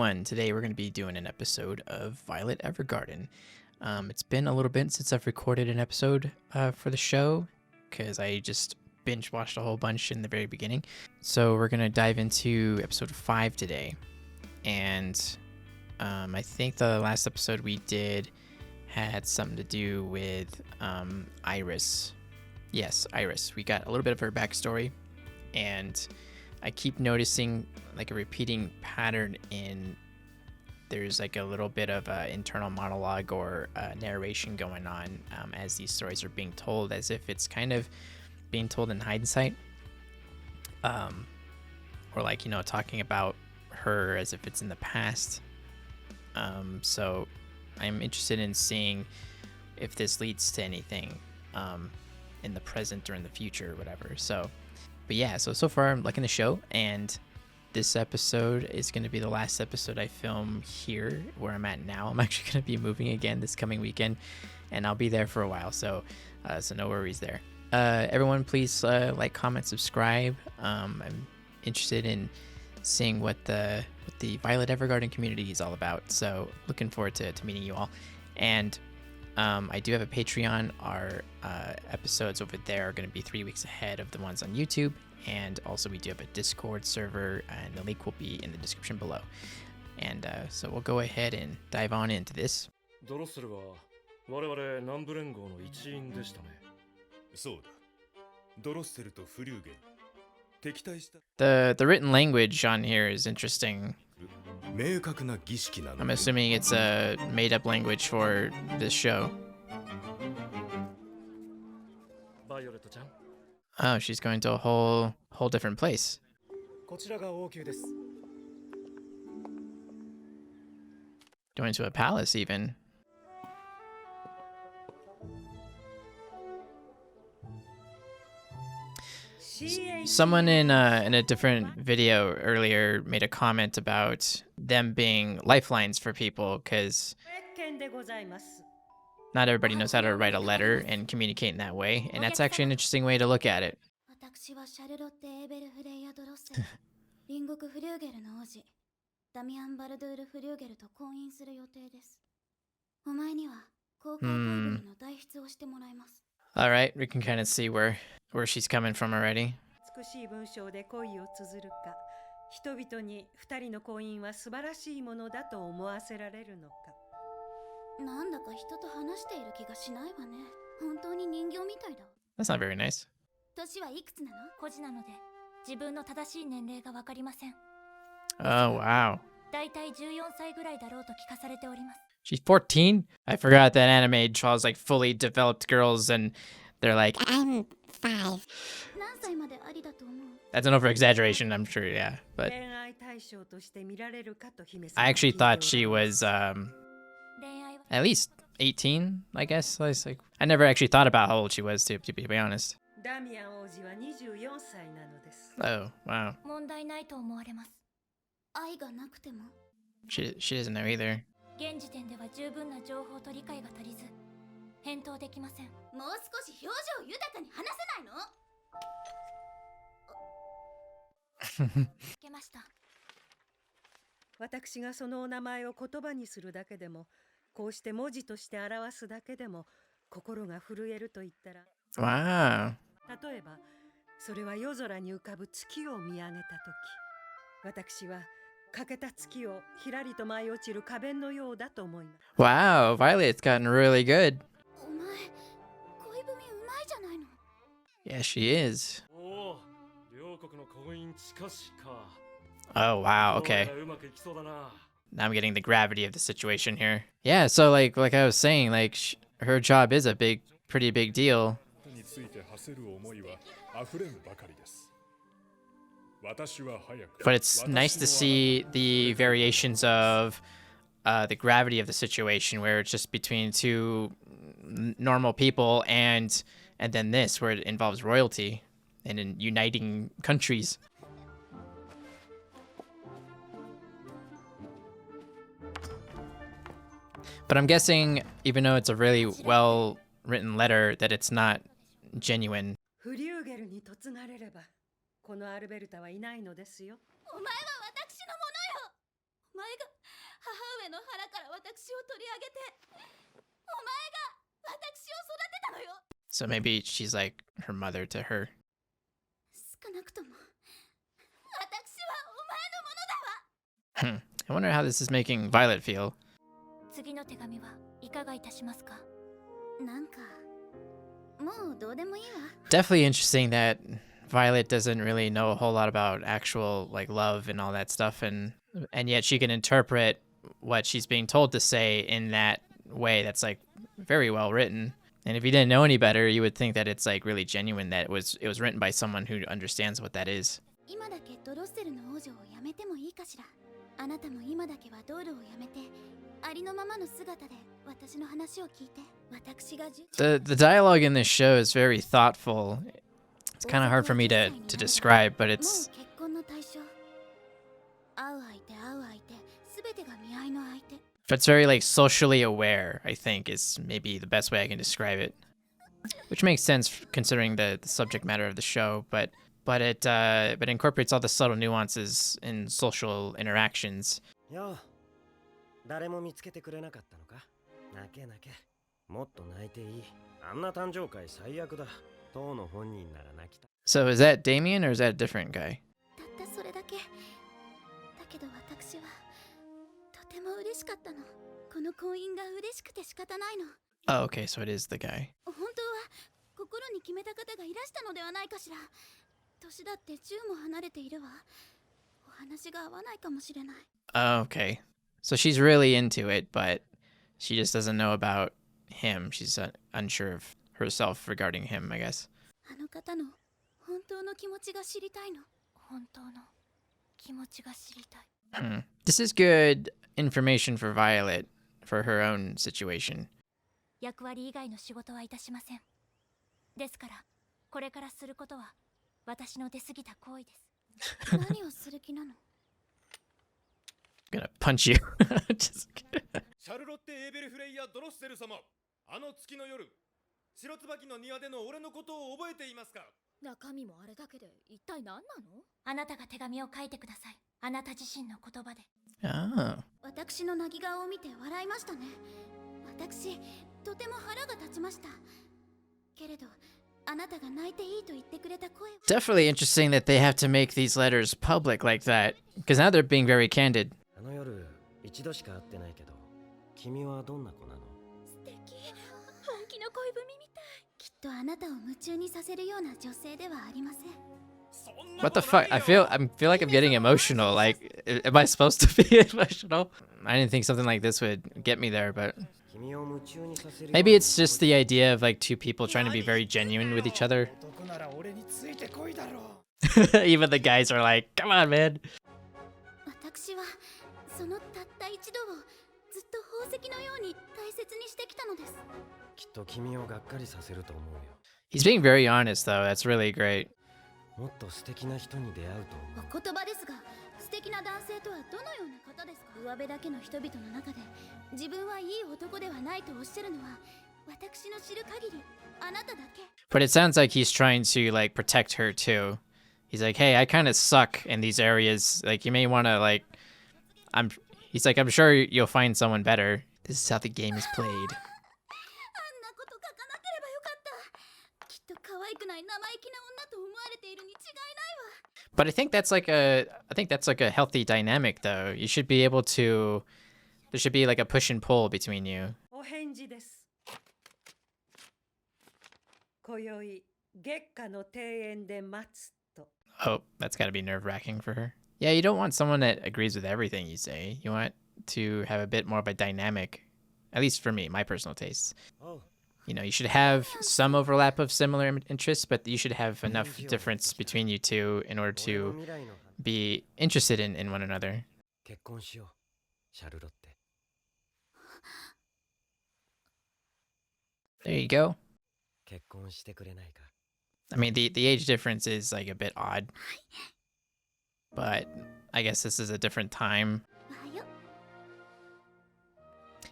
everyone. Today we're going to be doing an episode of Violet Evergarden. It's been a little bit since I've recorded an episode for the show because I just binge watched a whole bunch in the very beginning. So we're going to dive into episode 5 today. And I think the last episode we did had something to do with Iris. Yes, Iris. We got a little bit of her backstory, and I keep noticing like a repeating pattern in there's like a little bit of internal monologue or narration going on as these stories are being told, as if it's kind of being told in hindsight, or like, you know, talking about her as if it's in the past. So I'm interested in seeing if this leads to anything in the present or in the future or whatever. But yeah, so far I'm liking the show, and this episode is going to be the last episode I film here where I'm at now. I'm actually going to be moving again this coming weekend, and I'll be there for a while, so no worries there. Everyone, please like, comment, subscribe. I'm interested in seeing what the Violet Evergarden community is all about, so looking forward to meeting you all. And I do have a Patreon. Our episodes over there are going to be 3 weeks ahead of the ones on YouTube. And also we do have a Discord server, and the link will be in the description below. And so we'll go ahead and dive on into this. The written language on here is interesting. I'm assuming it's a made-up language for this show. Oh, she's going to a whole different place. Going to a palace, even. Someone in a different video earlier made a comment about them being lifelines for people, because not everybody knows how to write a letter and communicate in that way, and that's actually an interesting way to look at it. All right, we can kind of see where she's coming from already. That's not very nice. Oh, wow. She's 14? I forgot that anime draws like fully developed girls, and they're like, I'm 5. That's an over-exaggeration, I'm sure, yeah. But I actually thought she was at least 18, I guess. I never actually thought about how old she was, to be honest. Oh, wow. She doesn't know either. Wow. Wow, Violet's gotten really good. Yeah, she is. Oh, wow, okay. Now I'm getting the gravity of the situation here. Yeah, so like I was saying, like her job is a pretty big deal. But it's nice to see the variations of the gravity of the situation, where it's just between two normal people, and then this, where it involves royalty and in uniting countries. But I'm guessing, even though it's a really well-written letter, that it's not genuine. So maybe she's like her mother to her. I wonder how this is making Violet feel. Definitely interesting that Violet doesn't really know a whole lot about actual like love and all that stuff, and yet she can interpret what she's being told to say in that way that's like very well written. And if you didn't know any better, you would think that it's like really genuine, that it was written by someone who understands what that is. The dialogue in this show is very thoughtful. It's kind of hard for me to describe, but it's very like socially aware, I think, is maybe the best way I can describe it. Which makes sense considering the subject matter of the show, but it incorporates all the subtle nuances in social interactions. So is that Damien or is that a different guy? Oh, okay, so it is the guy. Oh, okay. So she's really into it, but she just doesn't know about him. She's unsure of herself regarding him, I guess. This is good information for Violet for her own situation. Gonna punch you. Just kidding. Oh. Definitely interesting that they have to make these letters public like that, because now they're being very candid. What the fuck? I feel like I'm getting emotional. Like, am I supposed to be emotional? I didn't think something like this would get me there, but maybe it's just the idea of like two people trying to be very genuine with each other. Even the guys are like, come on, man. He's being very honest, though. That's really great. But it sounds like he's trying to like protect her too. He's like, hey, I kind of suck in these areas. Like, you may want to like, he's like, I'm sure you'll find someone better. This is how the game is played. But I think that's like a healthy dynamic, though. You should be able to. There should be like a push and pull between you. Oh, that's got to be nerve-wracking for her. Yeah, you don't want someone that agrees with everything you say. You want to have a bit more of a dynamic, at least for me, my personal tastes. You know, you should have some overlap of similar interests, but you should have enough difference between you two in order to be interested in one another. There you go. I mean, the age difference is like a bit odd, but I guess this is a different time.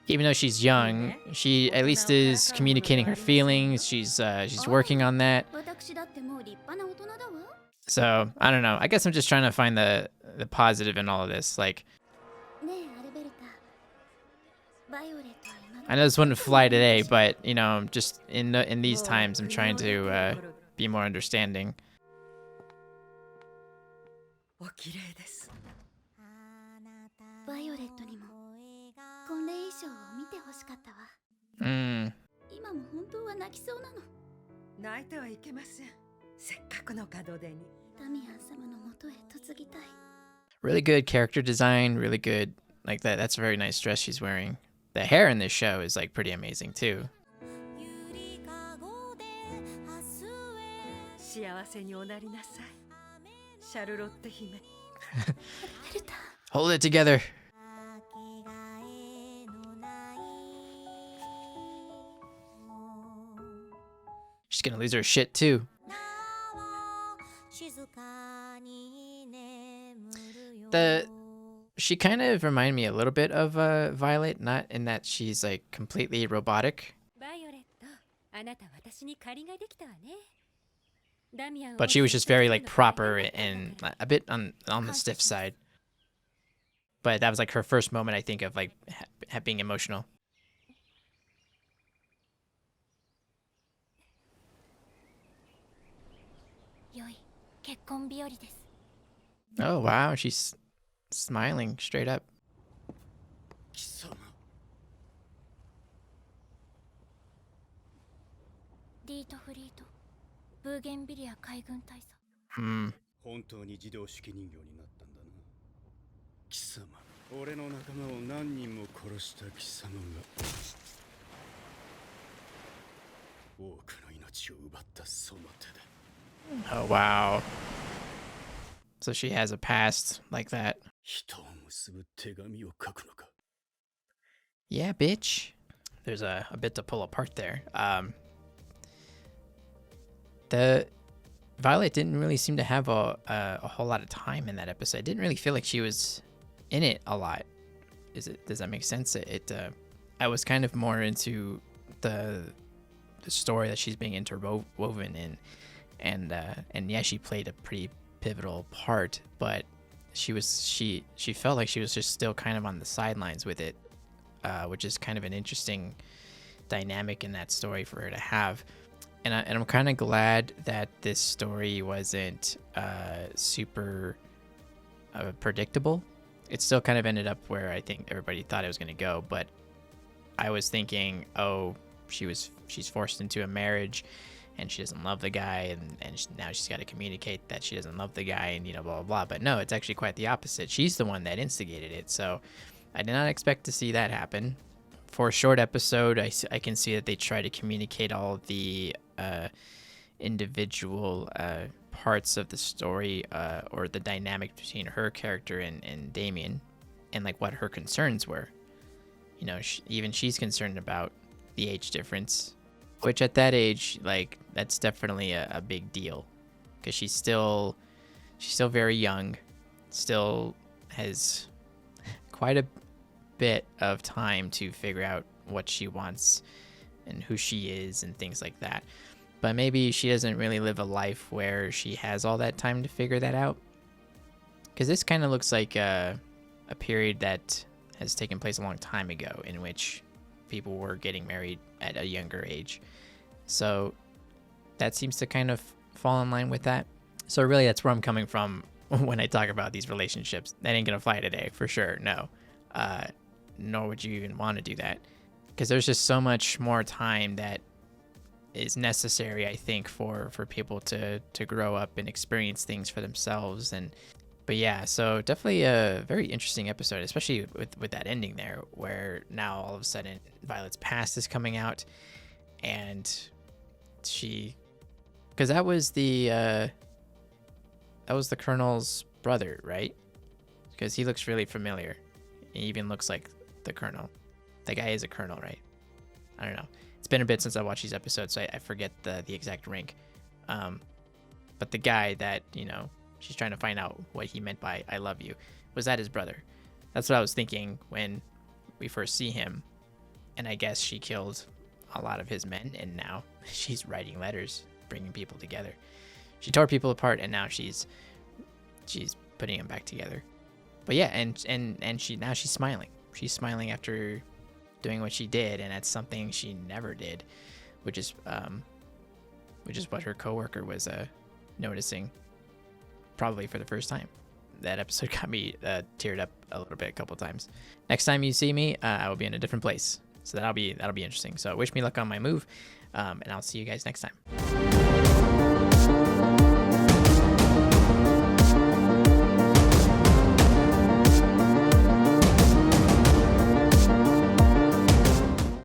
Even though she's young, she at least is communicating her feelings. She's working on that. So I don't know. I guess I'm just trying to find the positive in all of this. Like, I know this wouldn't fly today, but you know, just in these times, I'm trying to be more understanding. お綺麗です。バイオレットにも婚礼衣装を見てほしかったわ。今も本当は泣きそうなの。泣いてはいけません。せっかくの門出に。ダミアン様の元へ嫁ぎたい。Really good character design, really good. Like that. That's a very nice dress she's wearing. The hair in this show is like pretty amazing too. 幸せにおなりなさい。シャルロッテ姫。Hold it together. She's gonna lose her shit too. She kind of reminded me a little bit of Violet, not in that she's like completely robotic. But she was just very like proper and a bit on the stiff side. But that was like her first moment, I think, of like being emotional. Oh wow, she's smiling straight up. Hmm. 本当に自動式人形になったんだな。貴様、俺の仲間を何人も殺した貴様が多くの命を奪ったその手で。Oh wow. So she has a past like that. 人を結ぶ手紙を書くのか。Yeah, bitch. There's a bit to pull apart there. The Violet didn't really seem to have a whole lot of time in that episode. I didn't really feel like she was in it a lot. Does that make sense? I was kind of more into the story that she's being interwoven in, and yeah, she played a pretty pivotal part, but she felt like she was just still kind of on the sidelines with it, which is kind of an interesting dynamic in that story for her to have. And I'm kind of glad that this story wasn't super predictable. It still kind of ended up where I think everybody thought it was going to go, but I was thinking, oh, she's forced into a marriage and she doesn't love the guy, and now she's got to communicate that she doesn't love the guy, and blah blah blah. But no, it's actually quite the opposite. She's the one that instigated it, so I did not expect to see that happen. For a short episode, I can see that they try to communicate all the individual parts of the story, or the dynamic between her character and Damien, and like what her concerns were. Even she's concerned about the age difference, which at that age, like, that's definitely a big deal, because she's still very young, still has quite a bit of time to figure out what she wants and who she is and things like that. But maybe she doesn't really live a life where she has all that time to figure that out, because this kind of looks like a period that has taken place a long time ago, in which people were getting married at a younger age. So that seems to kind of fall in line with that. So really, that's where I'm coming from when I talk about these relationships. That ain't gonna fly today, for sure, no. Nor would you even want to do that, because there's just so much more time that is necessary, I think, for people to grow up and experience things for themselves. But yeah, so definitely a very interesting episode, especially with that ending there, where now all of a sudden Violet's past is coming out, and because that was the Colonel's brother, right? Because he looks really familiar. He even looks like the Colonel. That guy is a Colonel, right? I don't know. It's been a bit since I watched these episodes, so I forget the exact rank. But the guy that, she's trying to find out what he meant by "I love you," was that his brother? That's what I was thinking when we first see him. And I guess she killed a lot of his men, and now she's writing letters, bringing people together. She tore people apart, and now she's putting them back together. But yeah, and she's smiling. She's smiling after doing what she did, and that's something she never did, which is what her coworker was noticing, probably for the first time. That episode got me teared up a little bit, a couple times. Next time you see me, I will be in a different place, so that'll be interesting. So wish me luck on my move, and I'll see you guys next time.